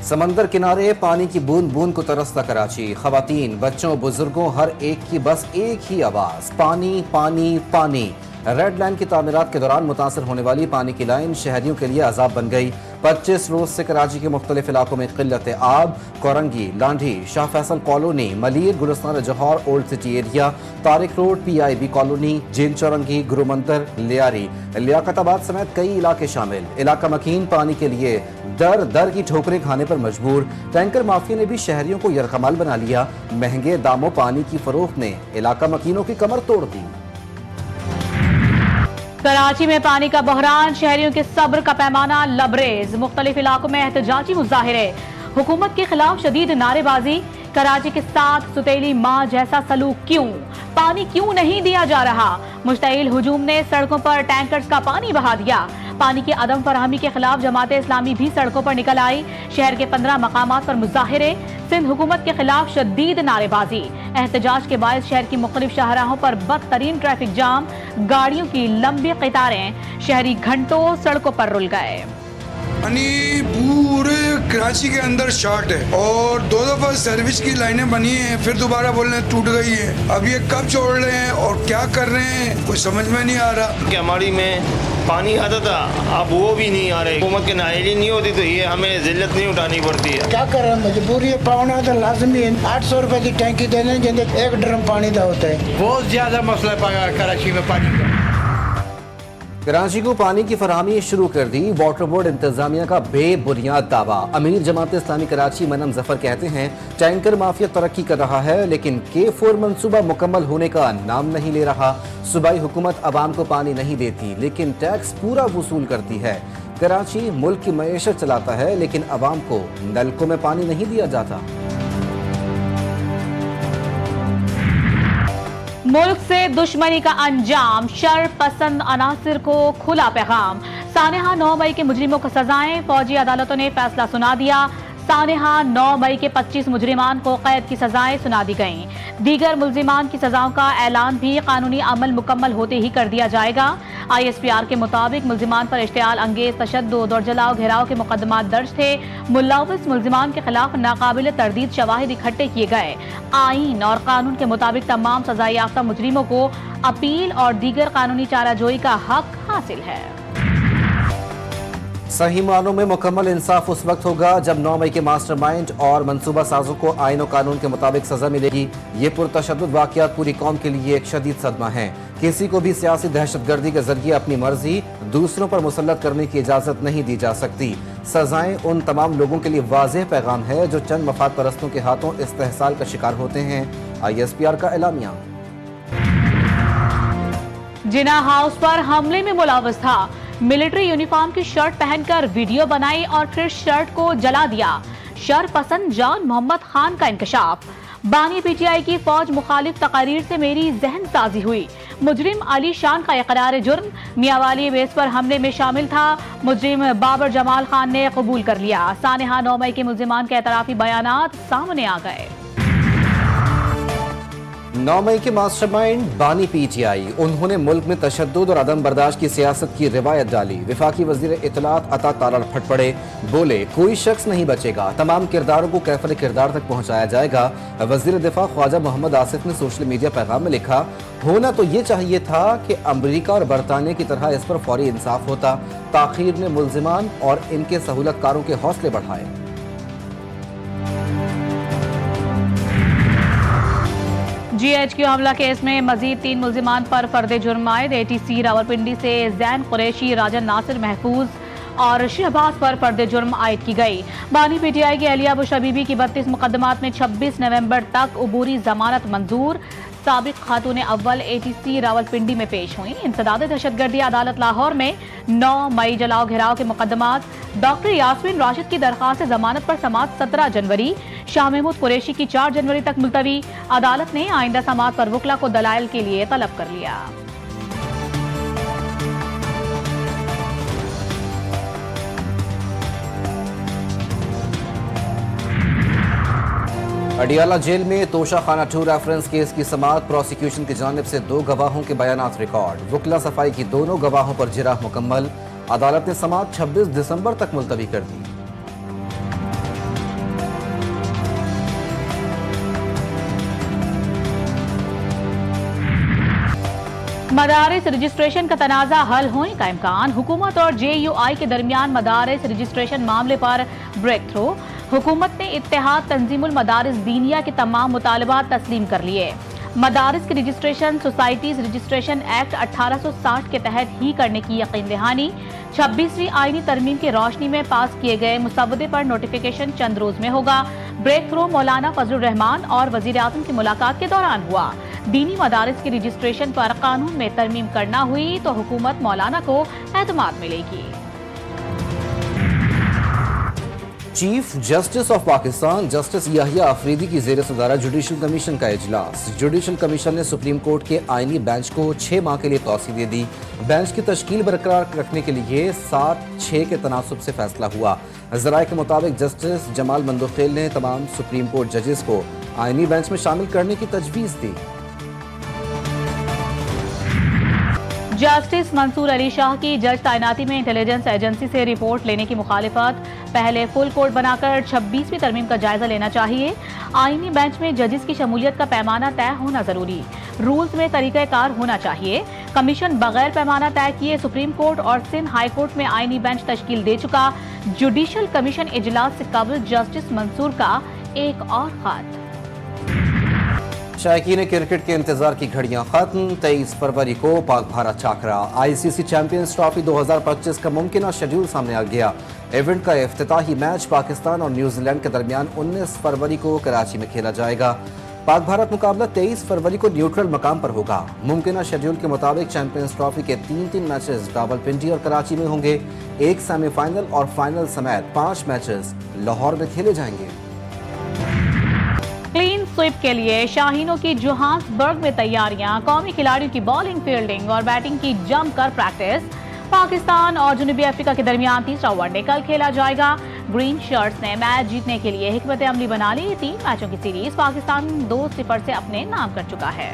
समंदर किनारे पानी की बूंद बूंद को तरसता कराची। खवातीन, बच्चों, बुजुर्गों हर एक की बस एक ही आवाज, पानी पानी पानी। रेड लाइन की तामीरात के दौरान मुतासर होने वाली पानी की लाइन शहरियों के लिए अजाब बन गई। 25 रोज से कराची के मुख्तलिफ इलाकों में किल्लत आब, Korangi, Landhi, Shah Faisal colony, Malir, Gulistan Jauhar, old city area, Tariq road, PIB colony, jail Chowrangi, Guru Mandir, Lyari, Liaquatabad समेत कई इलाके शामिल। इलाका मकीन पानी के लिए दर दर की ठोकरें खाने पर मजबूर। टैंकर माफिया ने भी शहरियों को यरगमाल बना लिया। महंगे दामों पानी की फरोख्त ने इलाका मकीनों की कमर तोड़ दी। कराची में पानी का बहरान, शहरियों के सब्र का पैमाना लबरेज। मुख्तलिफ इलाकों में एहतजाजी मुजाहिरे, हुकूमत के खिलाफ शदीद नारेबाजी। कराची के साथ सुतेली माँ जैसा सलूक क्यों? पानी क्यों नहीं दिया जा रहा? मुश्तइल हुजूम ने सड़कों पर टैंकर्स का पानी बहा दिया। पानी की अदम फराहमी के खिलाफ जमाते इस्लामी भी सड़कों पर निकल आई। शहर के 15 मकामात पर मुजाहिरे, सिंध हुकूमत के खिलाफ शदीद नारेबाजी। एहतजाज के बायस शहर की मुख्तलिफ शाहराहों पर बदतरीन ट्रैफिक जाम, गाड़ियों की लंबी कतारें, शहरी घंटों सड़कों पर रुल गए। पानी पूरे कराची के अंदर शॉर्ट है और 2 दफा सर्विस की लाइनें बनी हैं, फिर दोबारा बोल रहे हैं टूट गई है। अब ये कब छोड़ रहे हैं और क्या कर रहे हैं कुछ समझ में नहीं आ रहा। कि हमारी में पानी आता था, अब वो भी नहीं आ रहे। हुकूमत की नाअहली नहीं होती तो ये हमें जिल्लत नहीं उठानी पड़ती है। क्या कर रहे हैं, मजबूरी है। पावना तो लाजमी है। 800 रुपए की टैंकी देने के लिए 1 ड्रम पानी का होता है। बहुत ज्यादा मसला है कराची में पानी का। कराची को पानी की फरहमी शुरू कर दी, वाटर बोर्ड इंतजामिया का बेबुनियाद दावा। अमीर जमात इस्लामी कराची मनम जफर कहते हैं टैंकर माफिया तरक्की कर रहा है लेकिन K4 मंसूबा मुकम्मल होने का नाम नहीं ले रहा। सूबाई हुकूमत अवाम को पानी नहीं देती लेकिन टैक्स पूरा वसूल करती है। कराची मुल्क की मईशत चलाता है लेकिन अवाम को नलकों में पानी नहीं दिया जाता। मुल्क से दुश्मनी का अंजाम, शर पसंद अनासिर को खुला पैगाम। सानेहा 9 मई के मुजरिमों को सजाएं, फौजी अदालतों ने फैसला सुना दिया। सानेहा 9 मई के 25 मुजरिमान को कैद की सजाएं सुना दी गईं। दीगर मुलजिमान की सजाओं का ऐलान भी कानूनी अमल मुकम्मल होते ही कर दिया जाएगा। ISPR के मुताबिक मुलजिमान पर इश्तियाल अंगेज तशद्दुद और जलाओ घेराव के मुकदमात दर्ज थे। मुलविस मुलजिमान के खिलाफ नाकाबिल तरदीद शवाहिद इकट्ठे किए गए। आईन और कानून के मुताबिक तमाम सजा याफ्ता मुजरिमों को अपील और दीगर कानूनी चाराजोई का हक हासिल है। सही मानों में मुकम्मल इंसाफ उस वक्त होगा जब 9 मई के मास्टरमाइंड और मंसूबा साजों को आईन और कानून के मुताबिक सजा मिलेगी। ये पुरतशद्दुद वाक़यात पूरी कौम के लिए एक शदीद सदमा है। किसी को भी सियासी दहशतगर्दी के जरिए अपनी मर्जी दूसरों पर मुसल्लत करने की इजाजत नहीं दी जा सकती। सजाएं उन तमाम लोगों के लिए वाज़ेह पैगाम है जो चंद मफाद परस्तों के हाथों इस्तेहसाल का शिकार होते हैं। ISPR का एलामिया। जिना हाउस पर हमले में मुलविस था, मिलिट्री यूनिफॉर्म की शर्ट पहनकर वीडियो बनाई और फिर शर्ट को जला दिया। शर पसंद जान मोहम्मद खान का इंकशाफ। बानी PTI की फौज मुखालिफ तकारीर से मेरी जहन साजी हुई। मुजरिम अली शान का इकरार जुर्म, मियावाली बेस पर हमले में शामिल था। मुजरिम बाबर जमाल खान ने कबूल कर लिया। सानेहा 9 मई के मुलजिमान के एतराफी बयानात सामने आ गए। 9 मई के मास्टरमाइंड बानी PTI, उन्होंने मुल्क में तशद्दुद और अदम बर्दाश्त की सियासत की रिवायत डाली। विफाकी वजीर इत्तलात अता ताला फट पड़े, बोले कोई शख्स नहीं बचेगा, तमाम किरदारों को कैफल किरदार तक पहुंचाया जाएगा। वजीर दिफा ख्वाजा मोहम्मद आसिफ ने सोशल मीडिया पैगाम में लिखा, होना तो ये चाहिए था कि अमरीका और बरतानिया की तरह इस पर फौरी इंसाफ होता। ताखीर ने मुलजिमान और इनके सहूलतकारों के हौसले बढ़ाए। GHQ हमला केस में मजीद 3 मुलजिमान पर फर्दे जुर्म आयद। ATC रावलपिंडी से जैन कुरैशी, राजन नासिर महफूज और शहबाज पर फर्दे जुर्म आयद की गई। बानी PTI की अलिया बुश हबीबी की 32 मुकदमात में 26 नवंबर तक उबूरी जमानत मंजूर। साबिक खातून अव्वल ATC रावलपिंडी में पेश हुई। इंसदाद दहशतगर्दी अदालत लाहौर में 9 मई जलाओ घेराव के मुकदमात। डॉक्टर यास्मीन राशिद की दरखास्त जमानत पर समात 17 जनवरी। शाह महमूद कुरैशी की 4 जनवरी तक मुलतवी। अदालत ने आइंदा समात पर वकला को दलाइल के लिए तलब कर लिया। अडियाला जेल में तोशा खाना 2 रेफरेंस केस की समाअत। प्रोसिक्यूशन की जानिब से 2 गवाहों के बयानात रिकॉर्ड। वकला सफाई की दोनों गवाहों पर जिरह मुकम्मल। अदालत ने समाअत 26 दिसंबर तक मुलतवी कर दी। मदारिस रजिस्ट्रेशन का तनाज़ा हल होने का इम्कान। हुकूमत और JUI के दरमियान मदारिस रजिस्ट्रेशन मामले पर ब्रेक थ्रू। हुकूमत ने इत्तेहाद तंजीमुल मदारिस दीनिया के तमाम मुतालबात तस्लीम कर लिए। मदारिस की रजिस्ट्रेशन सोसाइटीज रजिस्ट्रेशन एक्ट 1860 के तहत ही करने की यकीन दहानी। 26वीं आईनी तरमीम की रोशनी में पास किए गए मुसवदे पर नोटिफिकेशन चंद रोज में होगा। ब्रेक थ्रू मौलाना फजलुर रहमान और वजीर आज़म की मुलाकात के दौरान हुआ। दीनी मदारिस की रजिस्ट्रेशन पर कानून में तरमीम करना हुई तो हुकूमत मौलाना को एतमाद मिलेगी। Chief justice of Pakistan justice Yahya Afridi की जेर सदारत जुडिशल कमीशन का इजलास। जुडिशल कमीशन ने सुप्रीम कोर्ट के आईनी बेंच को 6 माह के लिए तौसी दे दी। बेंच की तश्कील बरकरार रखने के लिए 7-6 के तनासुब से फैसला हुआ। ज़राए के मुताबिक जस्टिस जमाल मंदोखेल ने तमाम सुप्रीम कोर्ट जजेस को आईनी बेंच में शामिल करने की तजवीज़ दी। जस्टिस मंसूर अली शाह की जज तैनाती में इंटेलिजेंस एजेंसी से रिपोर्ट लेने की मुखालिफत। पहले फुल कोर्ट बनाकर 26वीं तरमीम का जायजा लेना चाहिए। आईनी बेंच में जजेस की शमूलियत का पैमाना तय होना जरूरी। रूल्स में तरीक़ाकार होना चाहिए। कमीशन बगैर पैमाना तय किए सुप्रीम कोर्ट और सिंध हाई कोर्ट में आईनी बेंच तश्कील दे चुका। जुडिशल कमीशन इजलास से कबल जस्टिस मंसूर का एक और खत। शायकीन क्रिकेट के इंतजार की घड़ियां खत्म। 23 फरवरी को पाक भारत चाकरा ICC चैंपियंस ट्रॉफी 2025 का मुमकिन शेड्यूल सामने आ गया। इवेंट का इफ्तिताही मैच पाकिस्तान और न्यूजीलैंड के दरमियान 19 फरवरी को कराची में खेला जाएगा। पाक भारत मुकाबला 23 फरवरी को न्यूट्रल मकाम पर होगा। मुमकिन शेड्यूल के मुताबिक चैंपियंस ट्रॉफी के 3 मैचेस रावलपिंडी और कराची में होंगे। एक सेमीफाइनल और फाइनल समेत 5 मैचेस लाहौर में खेले जाएंगे। क्लीन स्वीप के लिए शाहीनों की जोहान्सबर्ग में तैयारियां। कौमी खिलाड़ियों की बॉलिंग, फील्डिंग और बैटिंग की जमकर प्रैक्टिस। पाकिस्तान और जनूबी अफ्रीका के दरमियान तीसरा वनडे कल खेला जाएगा। ग्रीन शर्ट्स ने मैच जीतने के लिए हिकमत अमली बना ली। 3 मैचों की सीरीज पाकिस्तान 2-0 से अपने नाम कर चुका है।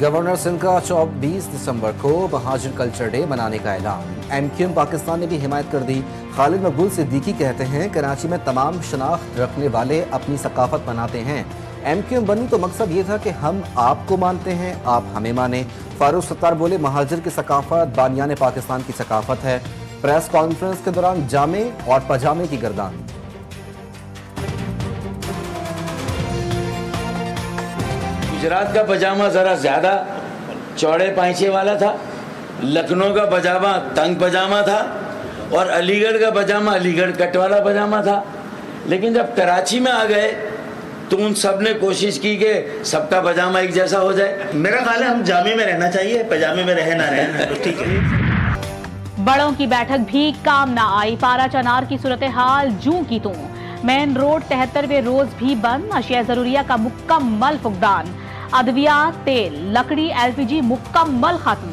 गवर्नर सिंध का 24 दिसंबर को महाजर कल्चर डे मनाने का ऐलान। MQM पाकिस्तान ने भी हिमायत कर दी। खालिद मकबूल सिद्दीकी कहते हैं कराची में तमाम शनाख्त रखने वाले अपनी सकाफत मनाते हैं। MQM बनी तो मकसद ये था कि हम आपको मानते हैं, आप हमें माने। फारूक सत्तार बोले महाजर की सकाफत बानियान पाकिस्तान की सकाफत है। प्रेस कॉन्फ्रेंस के दौरान जामे और पजामे की गर्दान। गुजरात का पजामा ज़रा ज़्यादा चौड़े पाइचे वाला था, लखनऊ का पजामा तंग पजामा था और अलीगढ़ का पजामा अलीगढ़ कट वाला पजामा था। लेकिन जब कराची में आ गए तो उन सब ने कोशिश की कि सबका पजामा एक जैसा हो जाए। मेरा ख्याल है हम जामे में रहना चाहिए, पजामे में रहे ना रहे तो ठीक है। बड़ों की बैठक भी काम ना आई। पारा चनार की सूरत हाल जूं की तूं। मेन रोड 73वें रोज भी बंद। अशिया जरूरिया का मुकम्मल फुकदान। अद्वियात, तेल, लकड़ी, LPG मुकम्मल खत्म।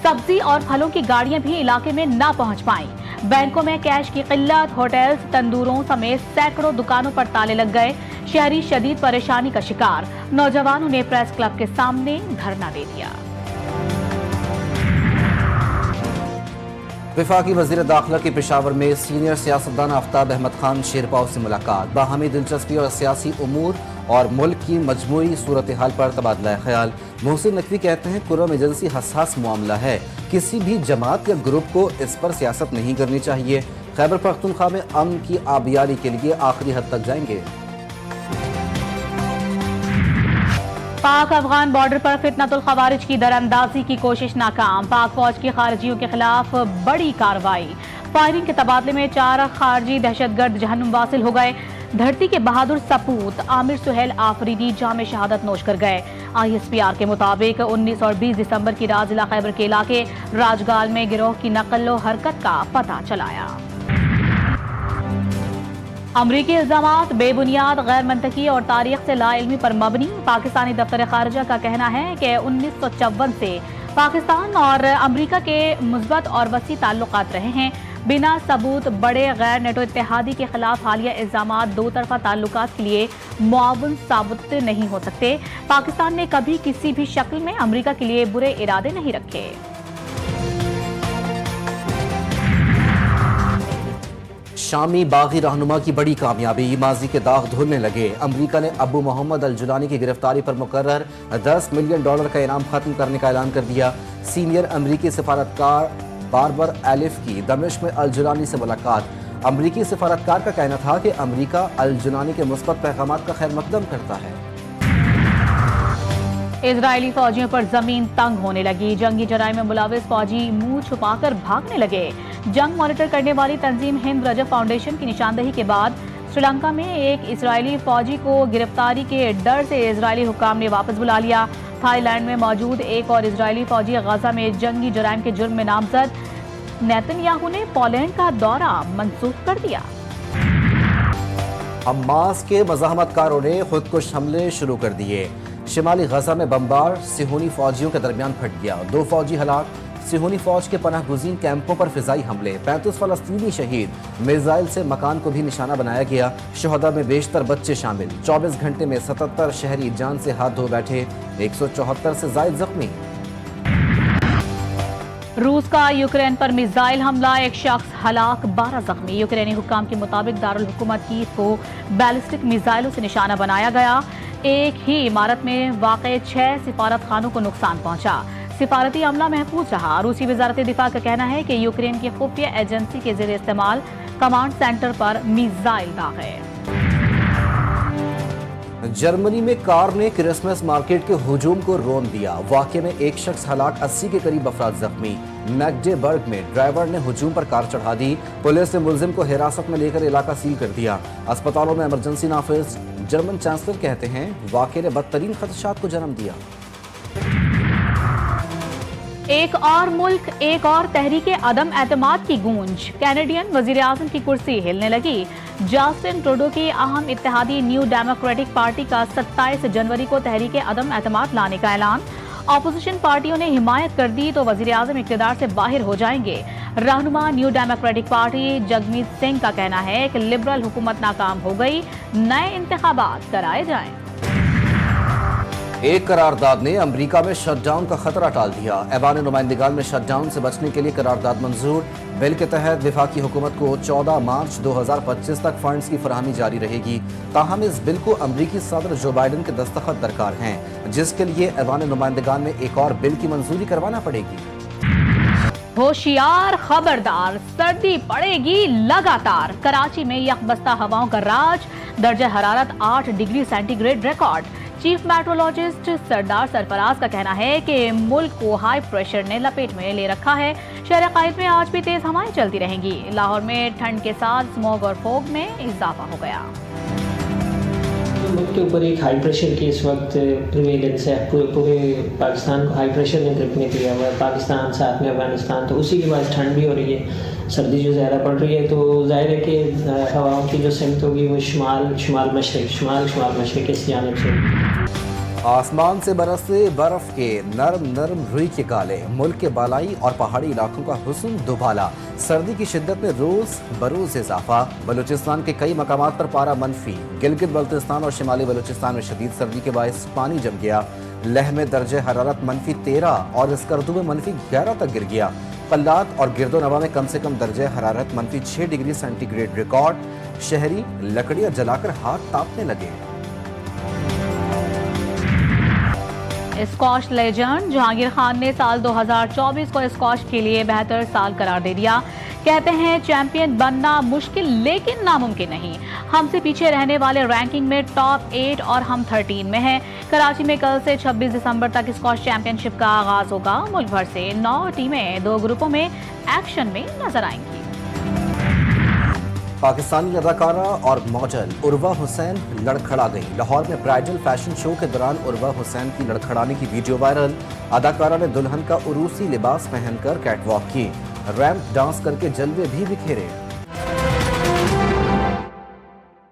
सब्जी और फलों की गाड़ियां भी इलाके में ना पहुंच पाई। बैंकों में कैश की किल्लत। होटल्स, तंदूरों समेत सैकड़ों दुकानों पर ताले लग गए। शहरी शदीद परेशानी का शिकार। नौजवानों ने प्रेस क्लब के सामने धरना दे दिया। वफाकी वज़ीर दाखिला की पेशावर में सीनियर सियासतदान आफ्ताब अहमद खान शेरपाव से मुलाकात। बाहमी दिलचस्पी और सियासी उमूर और मुल्क की मजमूई सूरत हाल पर तबादला ख्याल। मोहसिन नकवी कहते हैं कुर्रम एजेंसी हसास मामला है, किसी भी जमात या ग्रुप को इस पर सियासत नहीं करनी चाहिए। खैबर पख्तूनख्वा में अमन की आबियारी के लिए आखिरी हद तक जाएंगे। पाक अफगान बॉर्डर पर फितनतुल खवारिज की दरअंदाजी की कोशिश नाकाम। पाक फौज की खारजियों के खिलाफ बड़ी कार्रवाई। फायरिंग के तबादले में 4 खारजी दहशतगर्द जहन्नुम वासिल हो गए। धरती के बहादुर सपूत आमिर सुहेल आफरीदी जामे शहादत नोश कर गए। ISPR के मुताबिक 19 और 20 दिसंबर की रात जिला खैबर के इलाके राजगाल में गिरोह की नकलो हरकत का पता चलाया। अमरीकी इल्जामात बेबुनियाद, गैर मंतकी और तारीख से लाइल्मी पर मबनी। पाकिस्तानी दफ्तर खारजा का कहना है कि 1954 से पाकिस्तान और अमरीका के मुस्बत और वसी ताल्लुकात रहे हैं। बिना सबूत बड़े गैर नेटो इत्तेहादी के खिलाफ हालिया इल्जामात दो तरफा ताल्लुकात के लिए मुआवन साबित नहीं हो सकते। पाकिस्तान ने कभी किसी भी शक्ल में अमरीका के लिए बुरे इरादे नहीं रखे। शामी बागी रहनुमा की बड़ी कामयाबी, माजी के दाग धुलने लगे। अमरीका ने अबू मोहम्मद अल जुलानी की गिरफ्तारी पर मुकर्रर $10 मिलियन का इनाम खत्म करने का ऐलान कर दिया। सीनियर अमरीकी सफारतकार बारबर एलिफ की दमिश्क में अल जुलानी से मुलाकात। अमरीकी सफारतकार का कहना था कि अमरीका अल जुलानी के मुस्बत पैगामात का खैर मकदम करता है। इजरायली फौजियों पर जमीन तंग होने लगी। जंगी जराइम में मुलविस फौजी मुंह छुपाकर भागने लगे। जंग मॉनिटर करने वाली तंजीम हिंद रजब फाउंडेशन की निशानदही के बाद श्रीलंका में एक इजरायली फौजी को गिरफ्तारी के डर से इजरायली हुक्काम ने वापस बुला लिया। थाईलैंड में मौजूद एक और इजरायली फौजी गजा में जंगी जराइम के जुर्म में नामजद। नेतन्याहू ने पोलैंड का दौरा मंसूख कर दिया। हमास के मज़ाहमतकारों ने खुदकुश हमले शुरू कर दिए। शिमाली गजा में बमबार सिहोनी फौजियों के दरमियान फट गया। 2 फौजी हलाक। सिहोनी फौज के पनाह गुज़ीन कैंपों पर फिजाई हमले। 35 फलस्तीनी शहीद। मिसाइल से मकान को भी निशाना बनाया गया। शहदा में बेशतर बच्चे शामिल। 24 घंटे में 77 शहरी जान से हाथ धो बैठे। 174 से जायद जख्मी। रूस का यूक्रेन पर मिसाइल हमला, एक शख्स हलाक, 12 जख्मी। यूक्रेनी हुक्काम के मुताबिक दारुल हुकूमत कीव को बैलिस्टिक मिसाइलों से निशाना बनाया गया। एक ही इमारत में वाक़े 6 सिफारत खानों को नुकसान पहुंचा। सिफारती अमला महफूज रहा। रूसी वजारत दिफा का कहना है कि यूक्रेन की खुफिया एजेंसी के ज़रिए इस्तेमाल कमांड सेंटर पर मिसाइल दागे। जर्मनी में कार ने क्रिसमस मार्केट के हुजूम को रोन दिया। वाक़े में एक शख्स हलाक, 80 के करीब अफराद जख्मी। मैगडेबर्ग में ड्राइवर ने हुजूम पर कार चढ़ा दी। पुलिस ने मुलजिम को हिरासत में लेकर इलाका सील कर दिया। अस्पतालों में इमरजेंसी नाफिज। जर्मन चांसलर कहते हैं वाक़े ने बदतरीन खदशात को जन्म दिया। एक और मुल्क, एक और तहरीक अदम एतमाद की गूंज। कैनेडियन वजीर आज़म की कुर्सी हिलने लगी। जस्टिन ट्रूडो की अहम इत्तेहादी न्यू डेमोक्रेटिक पार्टी का 27 जनवरी को तहरीक अदम एतमाद लाने का ऐलान। अपोजिशन पार्टियों ने हिमायत कर दी तो वजीर आज़म इक़्तिदार से बाहर हो जाएंगे। रहनुमा new democratic party Jagmeet Singh का कहना है कि लिबरल हुकूमत नाकाम हो गई, नए इंतखाबात कराए जाएं। एक करारदाद ने अमेरिका में शटडाउन का खतरा टाल दिया। ऐवान नुमाइंदगान में शटडाउन से बचने के लिए करारदाद मंजूर। बिल के तहत वफाकी हुकूमत को 14 मार्च 2025 तक फंड्स की फराहमी जारी रहेगी। ताहम इस बिल को अमरीकी सदर जो बाइडन के दस्तखत दरकार हैं, जिसके लिए ऐवान नुमाइंदगान में एक और बिल की मंजूरी करवाना पड़ेगी। होशियार, खबरदार, सर्दी पड़ेगी लगातार। कराची में यकबस्ता हवाओं का राज। दर्जा हरारत 8 degree centigrade record. Chief meteorologist Sardar Sarfaraz का कहना है कि मुल्क को हाई प्रेशर ने लपेट में ले रखा है। शहर कायद में आज भी तेज हवाएं चलती रहेंगी। लाहौर में ठंड के साथ स्मॉग और फोग में इजाफा हो गया। मुल्क के ऊपर एक हाई प्रेशर की इस वक्त प्रिवेलेंस है। पूरे पाकिस्तान को हाई प्रेशर ने ग्रिप में किया हुआ है। पाकिस्तान साथ में अफगानिस्तान, तो उसी के बाद ठंड भी हो रही है, सर्दी जो ज़्यादा पड़ रही है। तो जाहिर है कि हवाओं की जो सिमत होगी वो शुमाल मशरिक इस जानिब से। आसमान से बरसे बर्फ के नरम रुई के गाले। मुल्क के बालाई और पहाड़ी इलाकों का हुस्न दुबाला। सर्दी की शिद्दत में रोज बरोज इजाफा। बलूचिस्तान के कई मकामात पर पारा मनफी। गिलगित बल्तिस्तान और शिमाली बलूचिस्तान में शदीद सर्दी के बायस पानी जम गया। लेह में दर्जे हरारत -13 और स्कर्दू में -11 तक गिर गया। कल्लात और गिरदो नवा में कम से कम दर्जे हरारत -6 डिग्री सेंटीग्रेड रिकॉर्ड। शहरी लकड़ियां जलाकर हाथ तापने लगे। स्कॉश लेजेंड जहांगीर खान ने साल 2024 को स्कॉश के लिए बेहतर साल करार दे दिया। कहते हैं चैंपियन बनना मुश्किल लेकिन नामुमकिन नहीं। हमसे पीछे रहने वाले रैंकिंग में टॉप 8 और हम 13 में हैं। कराची में कल से 26 दिसंबर तक स्कॉश चैंपियनशिप का आगाज होगा। मुल्क भर से 9 टीमें 2 ग्रुपों में एक्शन में नजर आएंगी। पाकिस्तानी अदाकारा और मॉडल उर्वा हुसैन लड़खड़ा गई। लाहौर में ब्राइडल फैशन शो के दौरान उर्वा हुसैन की लड़खड़ाने की वीडियो वायरल। अदाकारा ने दुल्हन का उरूसी लिबास पहनकर कैटवॉक की। रैंप डांस करके जलवे भी बिखेरे।